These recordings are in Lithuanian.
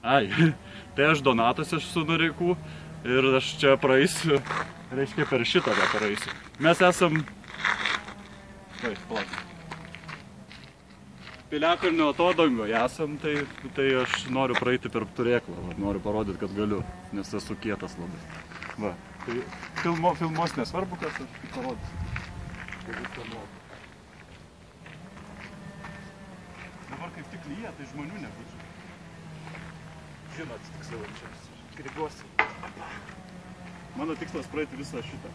Ai, tai aš Donatas esu Noreikų ir aš čia praeisiu, reiškia per šitą praeisiu. Mes esam... Taip, palauk. Piliakalnio atodangoje esam, tai aš noriu praeiti per turėklą, noriu parodyti, kad galiu, nes esu kietas labai. Va, tai filmos nesvarbu, kas aš parodysiu. Dabar kaip tik lyja, tai žmonių nebūčiau. Žinot, tiksliau, čia kreipiuosi. Mano tikslas praeiti visą šitą.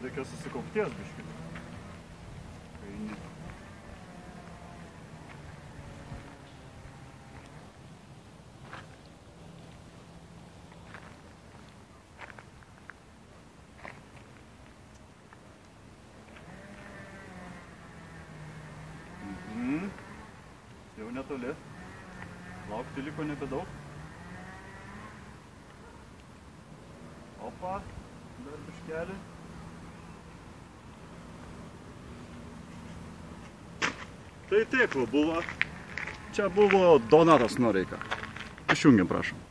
Reikia susikaupties biškį. Jau netoli. Laukti liko nebedaug. Opa, dar biškelį. Tai taip buvo. Čia buvo Donatas Noreika. Išjungiam, prašom.